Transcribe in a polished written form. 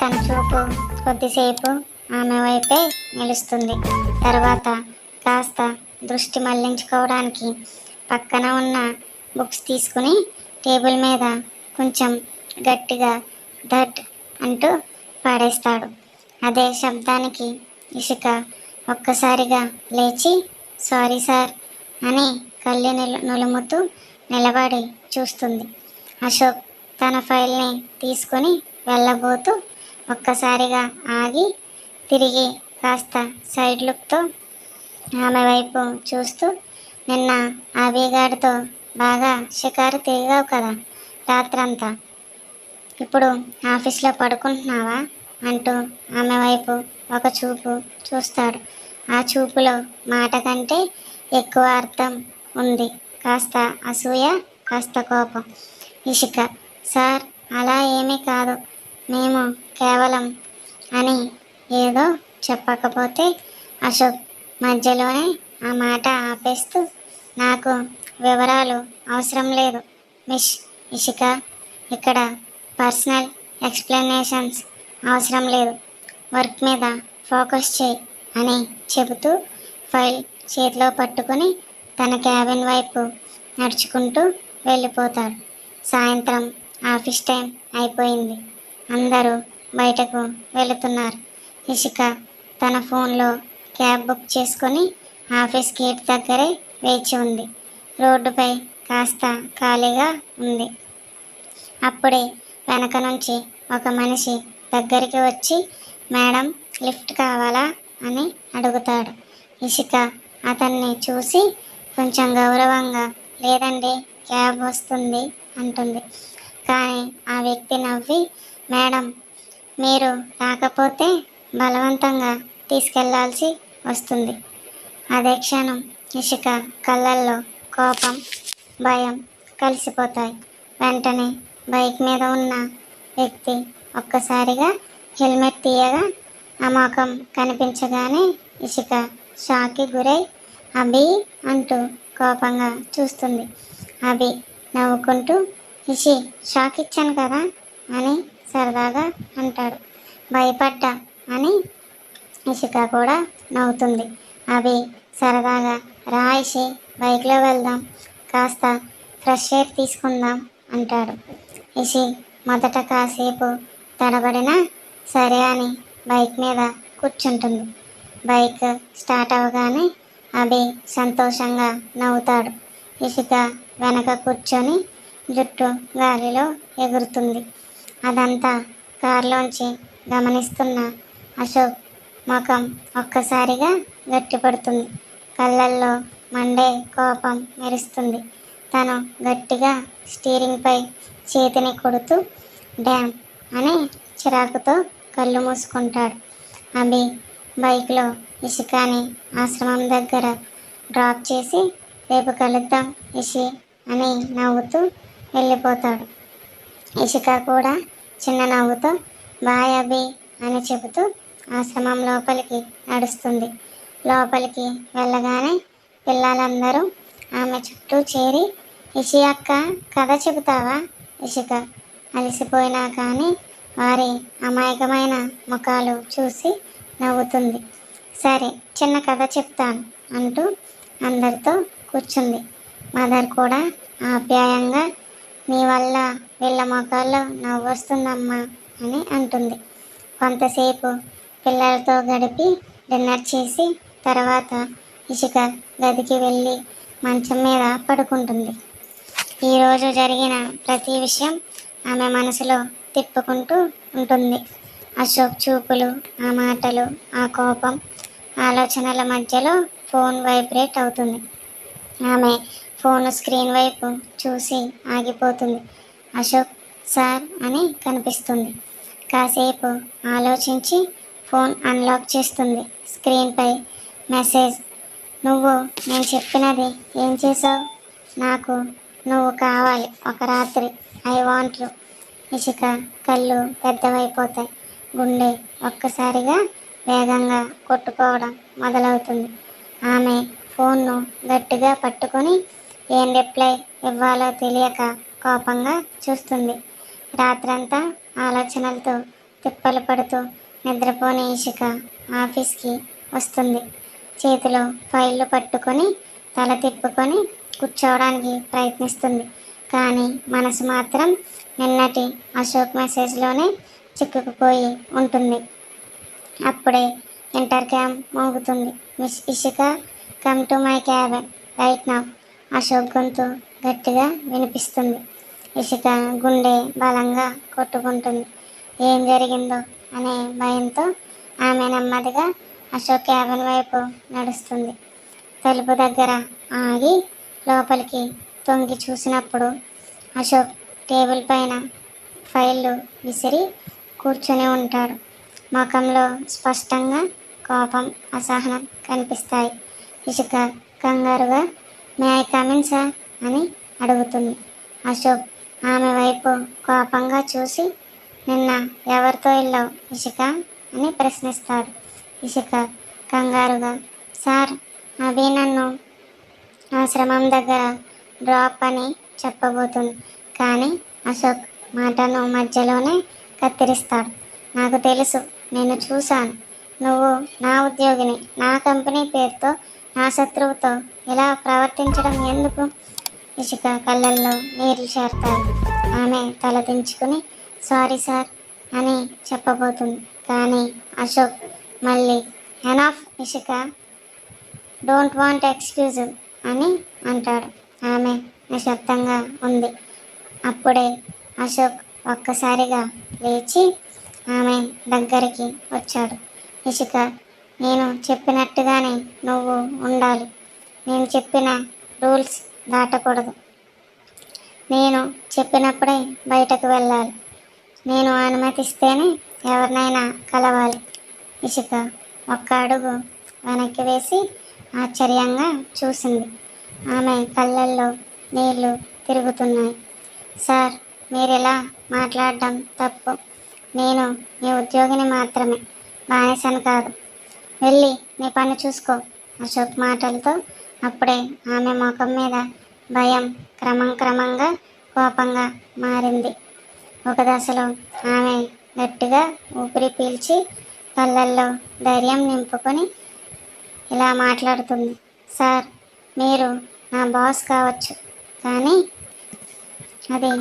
తన చూపు కొద్దిసేపు ఆమె వైపే నిలుస్తుంది. తర్వాత కాస్త దృష్టి మళ్లించుకోవడానికి పక్కన ఉన్న బుక్స్ తీసుకుని టేబుల్ మీద కొంచెం గట్టిగా ధడ్ అంటూ పాడేస్తాడు. అదే శబ్దానికి ఇషిక ఒక్కసారిగా లేచి సారీ సార్ అని కళ్ళు నులుముతూ నిలబడి చూస్తుంది. అశోక్ తన ఫైల్ని తీసుకొని వెళ్ళబోతూ ఒక్కసారిగా ఆగి తిరిగి కాస్త సైడ్ లుక్తో ఆమె వైపు చూస్తూ, నిన్న అభిగాడితో బాగా షికారు తిరిగావు కదా రాత్రంతా, ఇప్పుడు ఆఫీస్లో పడుకుంటున్నావా అంటూ ఆమె వైపు ఒక చూపు చూస్తాడు. ఆ చూపులో మాట కంటే ఎక్కువ అర్థం ఉంది. కాస్త అసూయ, కాస్త కోపం. ఇషిక సార్ అలా ఏమీ కాదు, మేము కేవలం అని ఏదో చెప్పకపోతే అశోక్ మధ్యలోనే ఆ మాట ఆపేస్తూ, నాకు వివరాలు అవసరం లేదు మిస్ ఇషిక, ఇక్కడ పర్సనల్ ఎక్స్ప్లెనేషన్స్ అవసరం లేదు, వర్క్ మీద ఫోకస్ చేయి అని చెబుతూ ఫైల్ చేతిలో పట్టుకుని తన క్యాబిన్ వైపు నడుచుకుంటూ వెళ్ళిపోతాడు. సాయంత్రం ఆఫీస్ టైం అయిపోయింది. అందరూ బయటకు వెళుతున్నారు. ఇషిక తన ఫోన్లో క్యాబ్ బుక్ చేసుకొని ఆఫీస్ గేట్ దగ్గరే వేచి ఉంది. రోడ్డుపై కాస్త ఖాళీగా ఉంది. అప్పుడే వెనక నుంచి ఒక మనిషి దగ్గరికి వచ్చి, మేడం లిఫ్ట్ కావాలా అని అడుగుతాడు. ఇషిక అతన్ని చూసి కొంచెం గౌరవంగా లేదండి క్యాబ్ వస్తుంది అంటుంది. కానీ ఆ వ్యక్తి నవ్వి, మేడం మీరు రాకపోతే బలవంతంగా తీసుకెళ్లాల్సి వస్తుంది. అదే క్షణం ఇషిక కళ్ళల్లో కోపం, భయం కలిసిపోతాయి. వెంటనే బైక్ మీద ఉన్న వ్యక్తి ఒక్కసారిగా హెల్మెట్ తీయగా ఆ ముఖం కనిపించగానే ఇషిక షాక్కి గురై అభి అంటూ కోపంగా చూస్తుంది. అభి నవ్వుకుంటూ, ఇషి షాక్ ఇచ్చాను కదా అని సరదాగా అంటాడు. భయపడ్డా అని ఇషిక కూడా నవ్వుతుంది. అభి సరదాగా రా ఇషి బైక్లో వెళ్దాం, కాస్త ఫ్రెష్ ఎయిర్ తీసుకుందాం అంటాడు. ఇషి మొదట కాసేపు తడబడినా సరే అని బైక్ మీద కూర్చుంటుంది. బైక్ స్టార్ట్ అవగానే అభి సంతోషంగా నవ్వుతాడు. ఇషిక వెనక కూర్చొని జుట్టు గాలిలో ఎగురుతుంది. అదంతా కారులోంచి గమనిస్తున్న అశోక్ ముఖం ఒక్కసారిగా గట్టిపడుతుంది. కళ్ళల్లో మండే కోపం మెరుస్తుంది. తను గట్టిగా స్టీరింగ్పై చేతిని కొడుతూ డ్యామ్ అని చిరాకుతో కళ్ళు మూసుకుంటాడు. అభి బైక్లో ఇషికాని ఆశ్రమం దగ్గర డ్రాప్ చేసి రేపు కలుద్దాం ఇషి అని నవ్వుతూ వెళ్ళిపోతాడు. ఇషిక కూడా చిన్న నవ్వుతో బాయ్ అభి అని చెబుతూ ఆశ్రమం లోపలికి నడుస్తుంది. లోపలికి వెళ్ళగానే పిల్లలందరూ ఆమె చుట్టూ చేరి, ఇషి అక్క కథ చెబుతావా? ఇషిక అలసిపోయినా కానీ వారి అమాయకమైన ముఖాలు చూసి నవ్వుతుంది. సరే చిన్న కథ చెప్తాను అంటూ అందరితో కూర్చుంది. మదర్ కూడా ఆప్యాయంగా, నీ వల్ల వీళ్ళ ముఖాల్లో నవ్వు వస్తుందమ్మా అని అంటుంది. కొంతసేపు పిల్లలతో గడిపి డిన్నర్ చేసి తర్వాత ఇషిక గదికి వెళ్ళి మంచం మీద పడుకుంటుంది. ఈరోజు జరిగిన ప్రతి విషయం ఆమె మనసులో తిప్పుకుంటూ ఉంటుంది. అశోక్ చూపులు, ఆ మాటలు, ఆ కోపం, ఆలోచనల మధ్యలో ఫోన్ వైబ్రేట్ అవుతుంది. ఆమె ఫోన్ స్క్రీన్ వైపు చూసి ఆగిపోతుంది. అశోక్ సార్ అని కనిపిస్తుంది. కాసేపు ఆలోచించి ఫోన్ అన్లాక్ చేస్తుంది. స్క్రీన్పై మెసేజ్, నువ్వు నేను చెప్పినది ఏం చేసావు? నాకు నువ్వు కావాలి ఒక రాత్రి, ఐ వాంట్ యు. ఇషిక కళ్ళు పెద్దవైపోతాయి. గుండె ఒక్కసారిగా వేగంగా కొట్టుకోవడం మొదలవుతుంది. ఆమె ఫోన్ను గట్టిగా పట్టుకొని ఏం రిప్లై ఇవ్వాలో తెలియక కోపంగా చూస్తుంది. రాత్రంతా ఆలోచనలతో తిప్పలు పడుతూ నిద్రపోని ఇషిక ఆఫీస్కి వస్తుంది. చేతిలో ఫైళ్ళు పట్టుకొని తల తిప్పుకొని కూర్చోవడానికి ప్రయత్నిస్తుంది. కానీ మనసు మాత్రం నిన్నటి అశోక్ మెసేజ్లోనే చిక్కుకుపోయి ఉంటుంది. అప్పుడే ఇంటర్ క్యామ్ మోగుతుంది. Miss Ishika, come to my cabin right now. Ashok గొంతు గట్టిగా వినిపిస్తుంది. ఇషిక గుండె బలంగా కొట్టుకుంటుంది. ఏం జరిగిందో అనే భయంతో ఆమె నెమ్మదిగా అశోక్ క్యాబిన్ వైపు నడుస్తుంది. తలుపు దగ్గర ఆగి లోపలికి తొంగి చూసినప్పుడు అశోక్ టేబుల్ పైన ఫైళ్ళు విసిరి కూర్చొని ఉంటాడు. ముఖంలో స్పష్టంగా కోపం, అసహనం కనిపిస్తాయి. ఇషిక కంగారుగా మే ఐ కమిన్ సార్ అని అడుగుతుంది. అశోక్ ఆమె వైపు కోపంగా చూసి నిన్న ఎవరితో వెళ్ళావు ఇషిక అని ప్రశ్నిస్తాడు. ఇషిక కంగారుగా సార్ అభి నన్ను ఆశ్రమం దగ్గర డ్రాప్ అని చెప్పబోతుంది. కానీ అశోక్ మాటను మధ్యలోనే కత్తిరిస్తాడు. నాకు తెలుసు, నేను చూశాను. నువ్వు నా ఉద్యోగిని. నా కంపెనీ పేరుతో నా శత్రువుతో ఇలా ప్రవర్తించడం ఎందుకు? ఇషిక కళ్ళల్లో నీళ్లు చేరతాయి. ఆమె తల దించుకుని సారీ సార్ అని చెప్పబోతుంది. కానీ అశోక్ మళ్ళీ enough Ishika, don't want excuse అని అంటాడు. ఆమె నిశ్శబ్దంగా ఉంది. అప్పుడే అశోక్ ఒక్కసారిగా లేచి ఆమె దగ్గరికి వచ్చాడు. ఇషిక, నేను చెప్పినట్టుగానే నువ్వు ఉండాలి. నేను చెప్పిన రూల్స్ దాటకూడదు. నేను చెప్పినప్పుడే బయటకు వెళ్ళాలి. నేను అనుమతిస్తేనే ఎవరినైనా కలవాలి. ఇషిక ఒక్క అడుగు వెనక్కి వేసి ఆశ్చర్యంగా చూసింది. ఆమె కళ్ళల్లో నీళ్లు తిరుగుతున్నాయి. సార్, మీరిలా మాట్లాడడం తప్పు. నేను మీ ఉద్యోగిని మాత్రమే, బానిసను కాదు. వెళ్ళి నీ పని చూసుకో. అశోక్ మాటలతో అప్పుడే ఆమె ముఖం మీద భయం క్రమంగా కోపంగా మారింది. ఒక దశలో ఆమె గట్టిగా ఊపిరి పీల్చి కళ్ళల్లో ధైర్యం నింపుకొని ఇలా మాట్లాడుతుంది. సార్, మీరు నా బాస్ కావచ్చు, కానీ అది